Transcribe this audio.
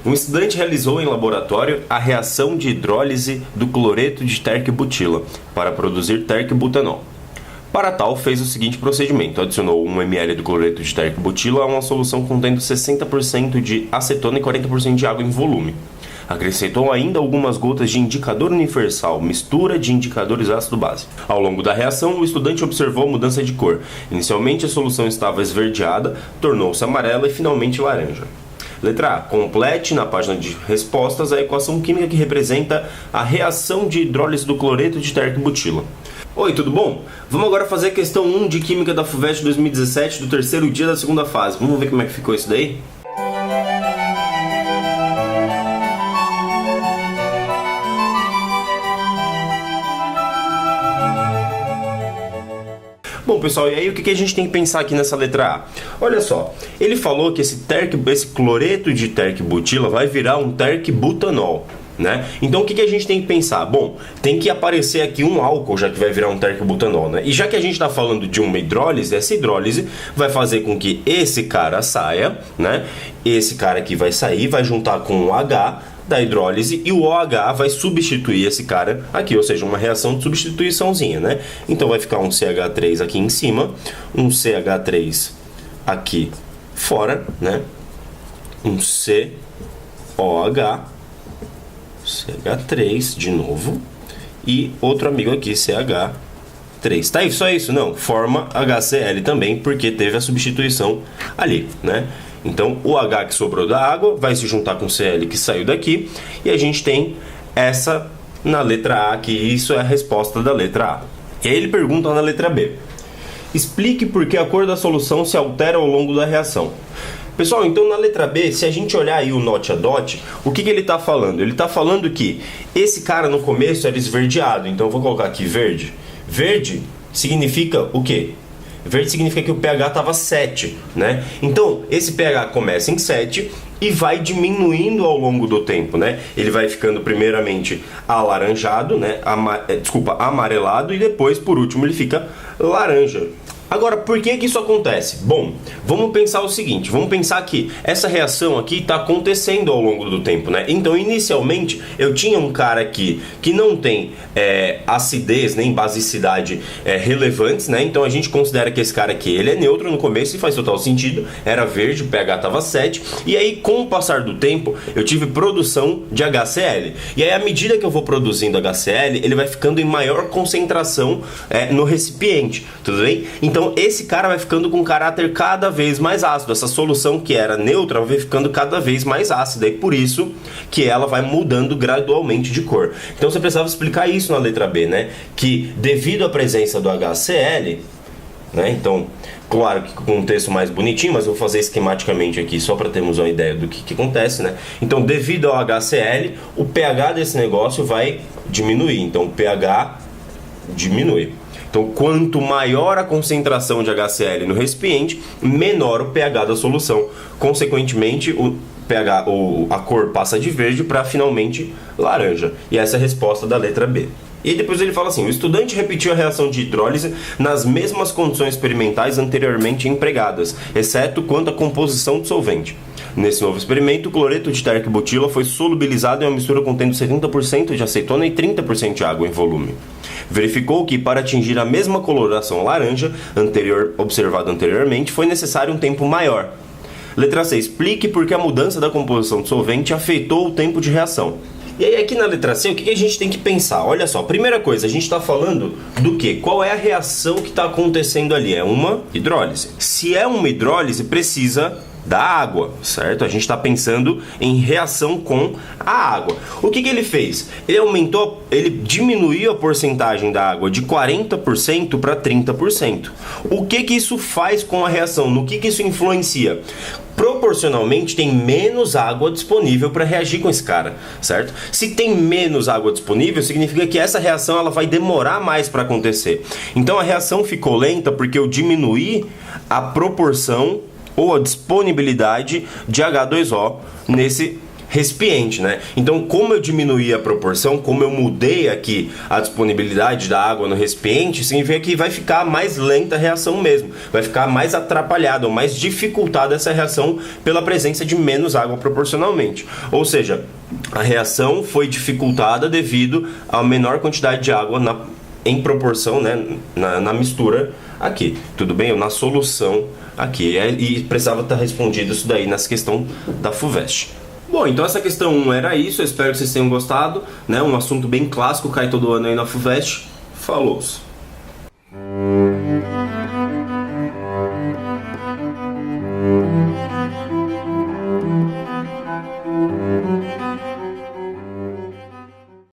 Um estudante realizou em laboratório a reação de hidrólise do cloreto de terc-butila para produzir terc-butanol. Para tal, fez o seguinte procedimento: adicionou 1 ml do cloreto de terc-butila a uma solução contendo 60% de acetona e 40% de água em volume. Acrescentou ainda algumas gotas de indicador universal, mistura de indicadores ácido-base. Ao longo da reação, o estudante observou mudança de cor. Inicialmente, a solução estava esverdeada, tornou-se amarela e finalmente laranja. Letra A. Complete na página de respostas a equação química que representa a reação de hidrólise do cloreto de terc-butila. Oi, tudo bom? Vamos agora fazer a questão 1 de Química da FUVEST 2017 do terceiro dia da segunda fase. Vamos ver como é que ficou isso daí? Bom, pessoal, e aí o que a gente tem que pensar aqui nessa letra A? Olha só, ele falou que esse cloreto de terc-butila vai virar um terc-butanol, né? Então o que a gente tem que pensar? Bom, tem que aparecer aqui um álcool, já que vai virar um terc-butanol, né? E já que a gente está falando de uma hidrólise, essa hidrólise vai fazer com que esse cara saia, né? Esse cara aqui vai sair, vai juntar com o H da hidrólise e o OH vai substituir esse cara aqui, ou seja, uma reação de substituiçãozinha, né? Então vai ficar um CH3 aqui em cima, um CH3 aqui fora, né? Um COH, CH3 de novo e outro amigo aqui, CH3. Tá isso, só isso? Não, forma HCl também, porque teve a substituição ali, né? Então o H que sobrou da água vai se juntar com o Cl que saiu daqui e a gente tem essa na letra A, que isso é a resposta da letra A. E aí ele pergunta na letra B: explique por que a cor da solução se altera ao longo da reação. Pessoal, então na letra B, se a gente olhar aí o note a dot, o que ele está falando? Ele está falando que esse cara no começo era esverdeado, então eu vou colocar aqui verde. Verde significa o quê? Verde significa que o pH estava 7, né? Então, esse pH começa em 7 e vai diminuindo ao longo do tempo, né? Ele vai ficando primeiramente alaranjado, né? Amarelado e depois, por último, ele fica laranja. Agora, por que isso acontece? Bom, vamos pensar o seguinte, vamos pensar que essa reação aqui está acontecendo ao longo do tempo, né? Então, inicialmente, eu tinha um cara aqui que não tem acidez nem basicidade relevantes, né? Então, a gente considera que esse cara aqui, ele é neutro no começo e faz total sentido. Era verde, o pH estava 7. E aí, com o passar do tempo, eu tive produção de HCl. E aí, à medida que eu vou produzindo HCl, ele vai ficando em maior concentração no recipiente, tudo bem? Então, esse cara vai ficando com um caráter cada vez mais ácido. Essa solução que era neutra vai ficando cada vez mais ácida. E por isso que ela vai mudando gradualmente de cor. Então você precisava explicar isso na letra B, né? Que devido à presença do HCl, né? Então, claro que com um texto mais bonitinho, mas eu vou fazer esquematicamente aqui só para termos uma ideia do que acontece, né? Então, devido ao HCl, o pH desse negócio vai diminuir. Então, o pH diminui. Então, quanto maior a concentração de HCl no recipiente, menor o pH da solução. Consequentemente, a cor passa de verde para finalmente laranja. E essa é a resposta da letra B. E depois ele fala assim: o estudante repetiu a reação de hidrólise nas mesmas condições experimentais anteriormente empregadas, exceto quanto à composição do solvente. Nesse novo experimento, o cloreto de terc-butila foi solubilizado em uma mistura contendo 70% de acetona e 30% de água em volume. Verificou que, para atingir a mesma coloração laranja observada anteriormente, foi necessário um tempo maior. Letra C. Explique por que a mudança da composição do solvente afetou o tempo de reação. E aí aqui na letra C, o que a gente tem que pensar? Olha só, primeira coisa, a gente está falando do quê? Qual é a reação que está acontecendo ali? É uma hidrólise. Se é uma hidrólise, precisa da água, certo? A gente está pensando em reação com a água. O que ele fez? Ele diminuiu a porcentagem da água de 40% para 30%. O que isso faz com a reação? No que isso influencia? Proporcionalmente tem menos água disponível para reagir com esse cara, certo? Se tem menos água disponível, significa que essa reação ela vai demorar mais para acontecer. Então a reação ficou lenta porque eu diminuí a proporção ou a disponibilidade de H2O nesse recipiente, né? Então, como eu diminuí a proporção, como eu mudei aqui a disponibilidade da água no recipiente, significa que vai ficar mais lenta a reação mesmo, vai ficar mais atrapalhada ou mais dificultada essa reação pela presença de menos água proporcionalmente. Ou seja, a reação foi dificultada devido à menor quantidade de água em proporção, né, na mistura aqui, tudo bem? Na solução aqui. E precisava estar respondido isso daí nessa questão da FUVEST. Bom, então essa questão 1 era isso, eu espero que vocês tenham gostado, né? Um assunto bem clássico, cai todo ano aí na FUVEST. Falou!